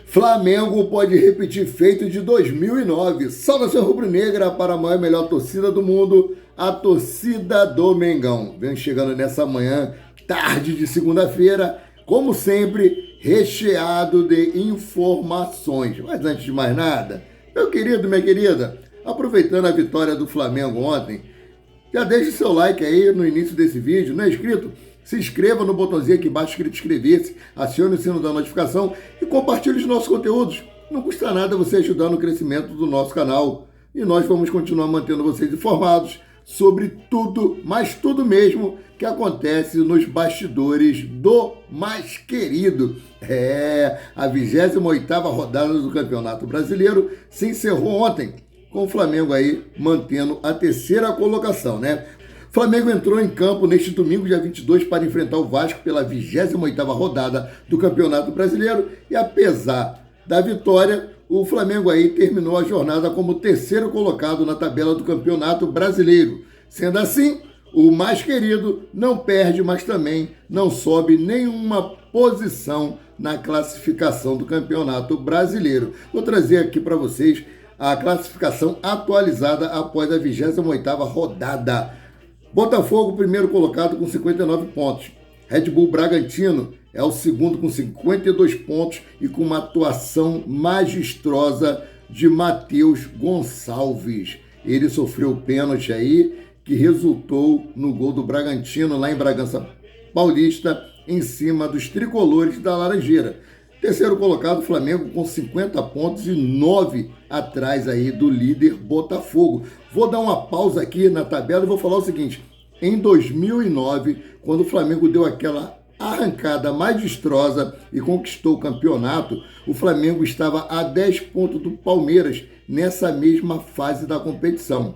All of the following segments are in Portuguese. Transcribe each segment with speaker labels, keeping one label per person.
Speaker 1: Flamengo pode repetir feito de 2009. Saudação rubro-negra para a maior e melhor torcida do mundo, a torcida do Mengão. Vem chegando nessa manhã, tarde de segunda-feira, como sempre, recheado de informações. Mas antes de mais nada, meu querido, minha querida, aproveitando a vitória do Flamengo ontem, já deixa o seu like aí no início desse vídeo, não é inscrito? Se inscreva no botãozinho aqui embaixo escrito inscrever-se, acione o sino da notificação e compartilhe os nossos conteúdos. Não custa nada você ajudar no crescimento do nosso canal. E nós vamos continuar mantendo vocês informados sobre tudo, mas tudo mesmo, que acontece nos bastidores do mais querido. A 28ª rodada do Campeonato Brasileiro se encerrou ontem, com o Flamengo aí mantendo a terceira colocação, né? Flamengo entrou em campo neste domingo, dia 22, para enfrentar o Vasco pela 28ª rodada do Campeonato Brasileiro e apesar da vitória, o Flamengo aí terminou a jornada como terceiro colocado na tabela do Campeonato Brasileiro. Sendo assim, o mais querido não perde, mas também não sobe nenhuma posição na classificação do Campeonato Brasileiro. Vou trazer aqui para vocês a classificação atualizada após a 28ª rodada. Botafogo, primeiro colocado com 59 pontos. Red Bull Bragantino é o segundo com 52 pontos e com uma atuação magistrosa de Matheus Gonçalves. Ele sofreu pênalti aí, que resultou no gol do Bragantino lá em Bragança Paulista, em cima dos tricolores da Laranjeira. Terceiro colocado, Flamengo, com 50 pontos e 9 atrás aí do líder Botafogo. Vou dar uma pausa aqui na tabela e vou falar o seguinte. Em 2009, quando o Flamengo deu aquela arrancada magistrosa e conquistou o campeonato, o Flamengo estava a 10 pontos do Palmeiras nessa mesma fase da competição.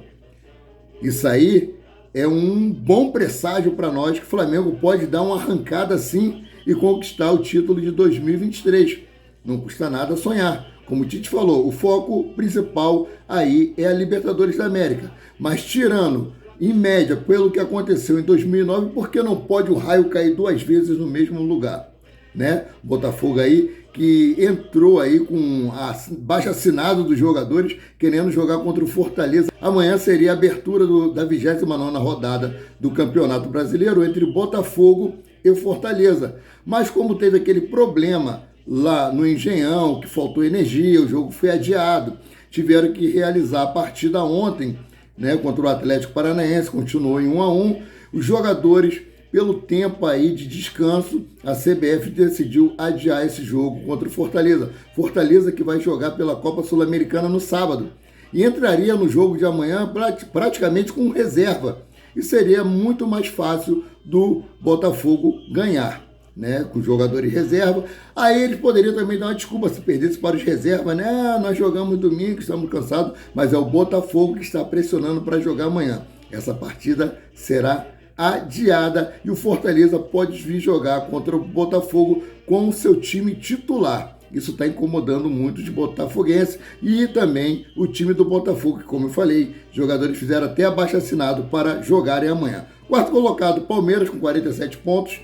Speaker 1: Isso aí é um bom presságio para nós que o Flamengo pode dar uma arrancada assim e conquistar o título de 2023. Não custa nada sonhar. Como o Tite falou, o foco principal aí é a Libertadores da América. Mas tirando, em média, pelo que aconteceu em 2009, por que não pode o raio cair duas vezes no mesmo lugar? Né? Botafogo aí, que entrou aí com a baixa assinada dos jogadores, querendo jogar contra o Fortaleza. Amanhã seria a abertura da 29ª rodada do Campeonato Brasileiro entre Botafogo e o Fortaleza. Mas como teve aquele problema lá no Engenhão, que faltou energia, o jogo foi adiado, tiveram que realizar a partida ontem, né, contra o Atlético Paranaense, continuou em 1-1. Os jogadores, pelo tempo aí de descanso, a CBF decidiu adiar esse jogo contra o Fortaleza. Fortaleza que vai jogar pela Copa Sul-Americana no sábado. E entraria no jogo de amanhã praticamente com reserva. E seria muito mais fácil do Botafogo ganhar, né, com jogadores reserva. Aí eles poderiam também dar uma desculpa se perdesse para os reservas, né? Nós jogamos domingo, estamos cansados, mas é o Botafogo que está pressionando para jogar amanhã. Essa partida será adiada e o Fortaleza pode vir jogar contra o Botafogo com o seu time titular. Isso está incomodando muito de botafoguense e também o time do Botafogo, que, como eu falei, jogadores fizeram até abaixo-assinado para jogarem amanhã. Quarto colocado, Palmeiras, com 47 pontos.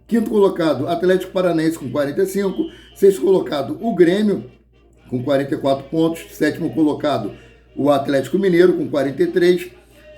Speaker 1: Quinto colocado, Atlético Paranaense, com 45. Sexto colocado, o Grêmio, com 44 pontos. Sétimo colocado, o Atlético Mineiro, com 43,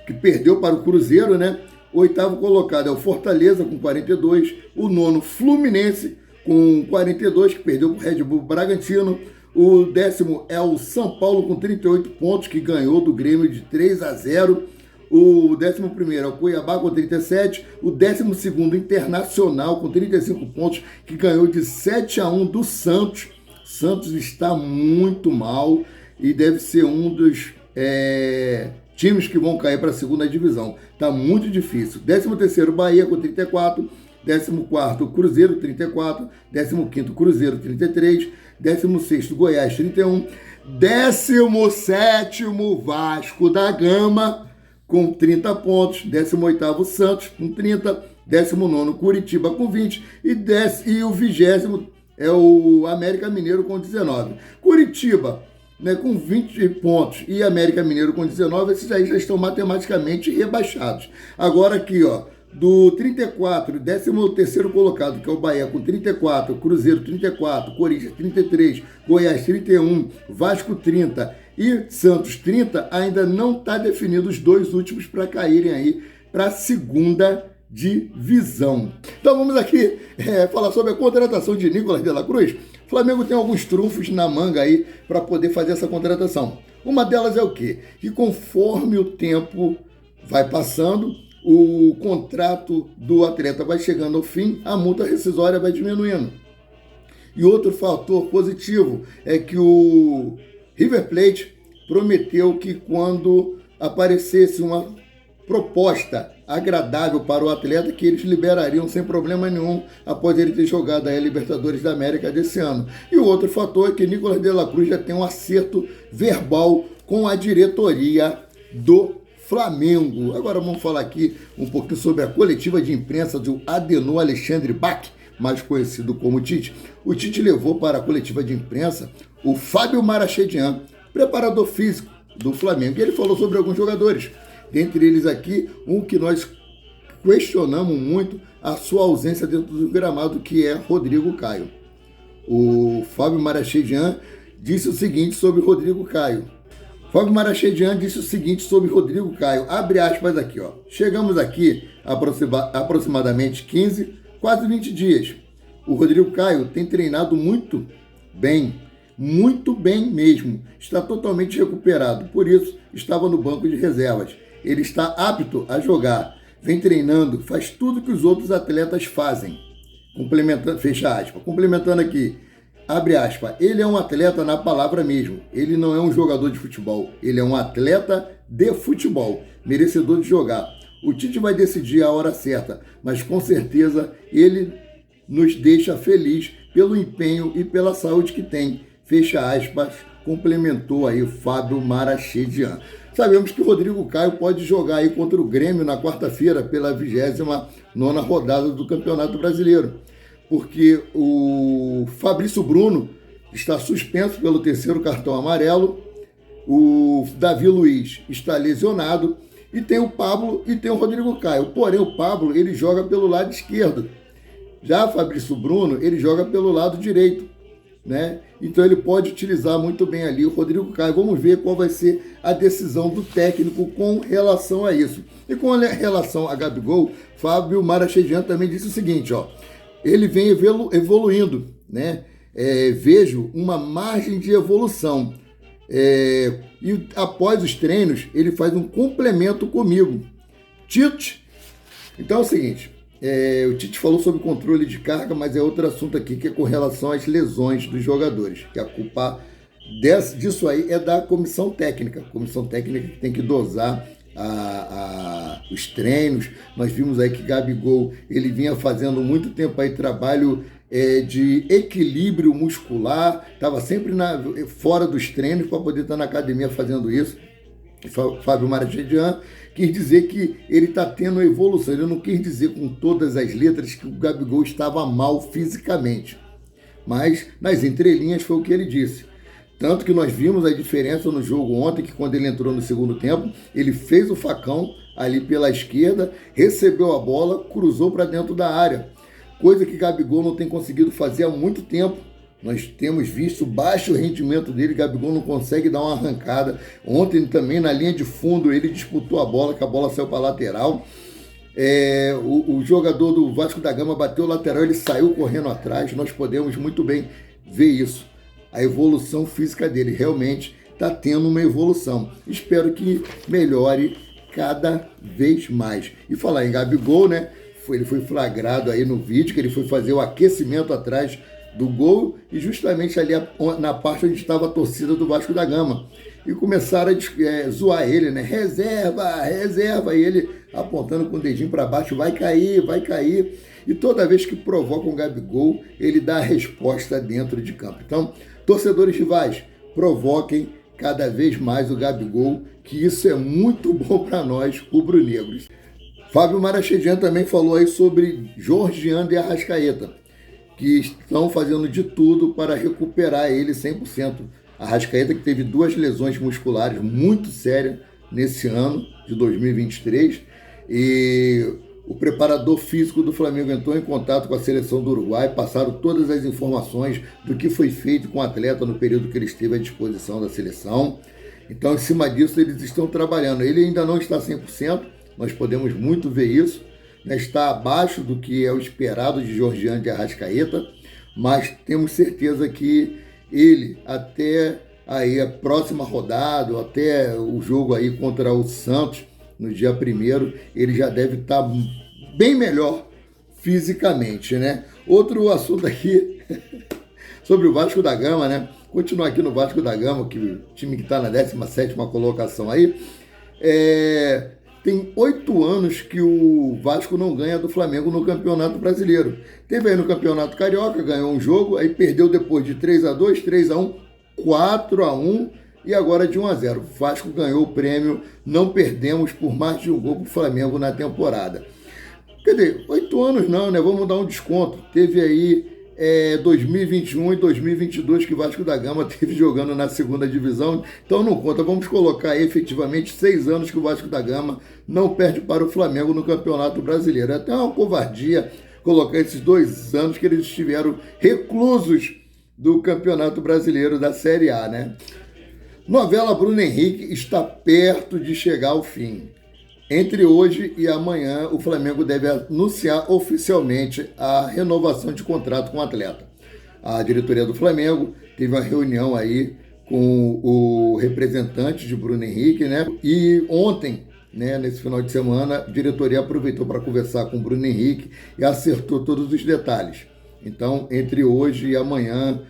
Speaker 1: que perdeu para o Cruzeiro, né? Oitavo colocado é o Fortaleza, com 42. O nono, Fluminense, com 42, que perdeu para o Red Bull Bragantino. O décimo é o São Paulo, com 38 pontos, que ganhou do Grêmio de 3-0. O 11º é o Cuiabá, com 37. O 12º, Internacional, com 35 pontos, que ganhou de 7-1 do Santos. Santos está muito mal e deve ser um dos times que vão cair para a segunda divisão. Está muito difícil. 13º, Bahia, com 34. 14º, Cruzeiro, 34. 15º, Cruzeiro, 33. 16º, Goiás, 31. 17º, Vasco da Gama, com 30 pontos. 18º, Santos, com 30. 19º, Curitiba, com 20. E o 20º é o América Mineiro, com 19. Curitiba, né, com 20 pontos, e América Mineiro com 19, esses aí já estão matematicamente rebaixados. Agora aqui, ó, Do 34, 13º colocado, que é o Bahia, com 34, Cruzeiro 34, Corinthians 33, Goiás 31, Vasco 30 e Santos 30, ainda não está definido os dois últimos para caírem aí para a segunda divisão. Então vamos aqui falar sobre a contratação de Nicolas de la Cruz. O Flamengo tem alguns trunfos na manga aí para poder fazer essa contratação. Uma delas é o quê? Que conforme o tempo vai passando, o contrato do atleta vai chegando ao fim, a multa rescisória vai diminuindo. E outro fator positivo é que o River Plate prometeu que quando aparecesse uma proposta agradável para o atleta, que eles liberariam sem problema nenhum após ele ter jogado a Libertadores da América desse ano. E o outro fator é que Nicolas de la Cruz já tem um acerto verbal com a diretoria do Flamengo. Agora vamos falar aqui um pouquinho sobre a coletiva de imprensa do Adenor Alexandre Bach, mais conhecido como Tite. O Tite levou para a coletiva de imprensa o Fábio Marachedian, preparador físico do Flamengo. E ele falou sobre alguns jogadores. Dentre eles aqui, um que nós questionamos muito a sua ausência dentro do gramado, que é Rodrigo Caio. O Fábio Marachedian disse o seguinte sobre Rodrigo Caio. Fábio Marachedian disse o seguinte sobre Rodrigo Caio, abre aspas aqui, ó. Chegamos aqui aproximadamente 15, quase 20 dias. O Rodrigo Caio tem treinado muito bem mesmo. Está totalmente recuperado, por isso estava no banco de reservas. Ele está apto a jogar, vem treinando, faz tudo que os outros atletas fazem. Complementando, fecha aspas. Complementando aqui, abre aspas, ele é um atleta na palavra mesmo. Ele não é um jogador de futebol, ele é um atleta de futebol, merecedor de jogar. O Tite vai decidir a hora certa, mas com certeza ele nos deixa feliz pelo empenho e pela saúde que tem. Fecha aspas, complementou aí o Fábio Marachedian. Sabemos que o Rodrigo Caio pode jogar aí contra o Grêmio na quarta-feira pela 29ª rodada do Campeonato Brasileiro, porque o Fabrício Bruno está suspenso pelo 3º cartão amarelo, o Davi Luiz está lesionado e tem o Pablo e tem o Rodrigo Caio. Porém, o Pablo ele joga pelo lado esquerdo, já o Fabrício Bruno ele joga pelo lado direito, né? Então ele pode utilizar muito bem ali o Rodrigo Caio. Vamos ver qual vai ser a decisão do técnico com relação a isso. E com relação a Gabigol, Fábio Marachedian também disse o seguinte, ó, ele vem evoluindo, né? Vejo uma margem de evolução. E após os treinos, ele faz um complemento comigo. Tite, então é o seguinte, o Tite falou sobre controle de carga, mas é outro assunto aqui que é com relação às lesões dos jogadores, que a culpa disso aí é da comissão técnica. A comissão técnica que tem que dosar os treinos. Nós vimos aí que Gabigol, ele vinha fazendo muito tempo aí trabalho de equilíbrio muscular, estava sempre fora dos treinos para poder estar na academia fazendo isso. Fábio Marachedian quis dizer que ele está tendo evolução. Ele não quis dizer com todas as letras que o Gabigol estava mal fisicamente, mas nas entrelinhas foi o que ele disse. Tanto que nós vimos a diferença no jogo ontem, que quando ele entrou no segundo tempo, ele fez o facão ali pela esquerda, recebeu a bola, cruzou para dentro da área, coisa que Gabigol não tem conseguido fazer há muito tempo. Nós temos visto o baixo rendimento dele, Gabigol não consegue dar uma arrancada. Ontem também na linha de fundo ele disputou a bola, que a bola saiu para a lateral. O jogador do Vasco da Gama bateu o lateral, ele saiu correndo atrás. Nós podemos muito bem ver isso. A evolução física dele realmente está tendo uma evolução. Espero que melhore cada vez mais. E falar em Gabigol, né? Ele foi flagrado aí no vídeo, que ele foi fazer o aquecimento atrás do gol e justamente ali na parte onde estava a torcida do Vasco da Gama. E começaram a zoar ele, né? Reserva, reserva. E ele apontando com o dedinho para baixo, vai cair, vai cair. E toda vez que provocam o Gabigol, ele dá a resposta dentro de campo. Então, torcedores rivais, provoquem cada vez mais o Gabigol, que isso é muito bom para nós, rubro-negros. Fábio Marachedian também falou aí sobre Georgiano e Arrascaeta, que estão fazendo de tudo para recuperar ele 100%. Arrascaeta que teve 2 lesões musculares muito sérias nesse ano de 2023 e O preparador físico do Flamengo entrou em contato com a seleção do Uruguai, passaram todas as informações do que foi feito com o atleta no período que ele esteve à disposição da seleção. Então, em cima disso, eles estão trabalhando. Ele ainda não está 100%, nós podemos muito ver isso, né? Está abaixo do que é o esperado de Georgian de Arrascaeta, mas temos certeza que ele, até aí a próxima rodada, até o jogo aí contra o Santos, no dia 1º, ele já deve estar bem melhor fisicamente, né? Outro assunto aqui sobre o Vasco da Gama, né? Continuar aqui no Vasco da Gama, que o time que está na 17ª colocação aí, tem 8 anos que o Vasco não ganha do Flamengo no Campeonato Brasileiro. Teve aí no Campeonato Carioca, ganhou um jogo, aí perdeu depois de 3-2, 3-1, 4-1 e agora de 1-0. O Vasco ganhou o prêmio, não perdemos por mais de um gol para o Flamengo na temporada. Quer dizer, 8 anos não, né? Vamos dar um desconto. Teve aí 2021 e 2022 que o Vasco da Gama teve jogando na 2ª divisão, então não conta. Vamos colocar aí efetivamente 6 anos que o Vasco da Gama não perde para o Flamengo no Campeonato Brasileiro. É até uma covardia colocar esses 2 anos que eles estiveram reclusos do Campeonato Brasileiro da Série A, né? Novela Bruno Henrique está perto de chegar ao fim. Entre hoje e amanhã, o Flamengo deve anunciar oficialmente a renovação de contrato com o atleta. A diretoria do Flamengo teve uma reunião aí com o representante de Bruno Henrique, né? E ontem, né, nesse final de semana, a diretoria aproveitou para conversar com o Bruno Henrique e acertou todos os detalhes. Então, entre hoje e amanhã,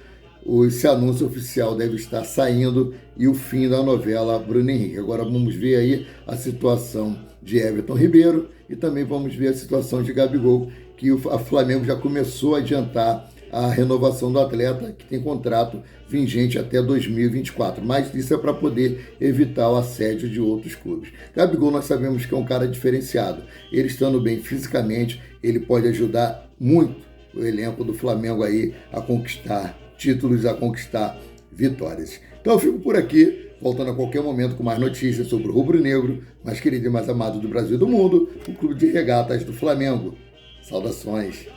Speaker 1: esse anúncio oficial deve estar saindo e o fim da novela Bruno Henrique. Agora vamos ver aí a situação de Everton Ribeiro e também vamos ver a situação de Gabigol, que o Flamengo já começou a adiantar a renovação do atleta, que tem contrato vigente até 2024. Mas isso é para poder evitar o assédio de outros clubes. Gabigol nós sabemos que é um cara diferenciado. Ele estando bem fisicamente, ele pode ajudar muito o elenco do Flamengo aí a conquistar títulos, a conquistar vitórias. Então eu fico por aqui, voltando a qualquer momento com mais notícias sobre o rubro-negro, mais querido e mais amado do Brasil e do mundo, o Clube de Regatas do Flamengo. Saudações!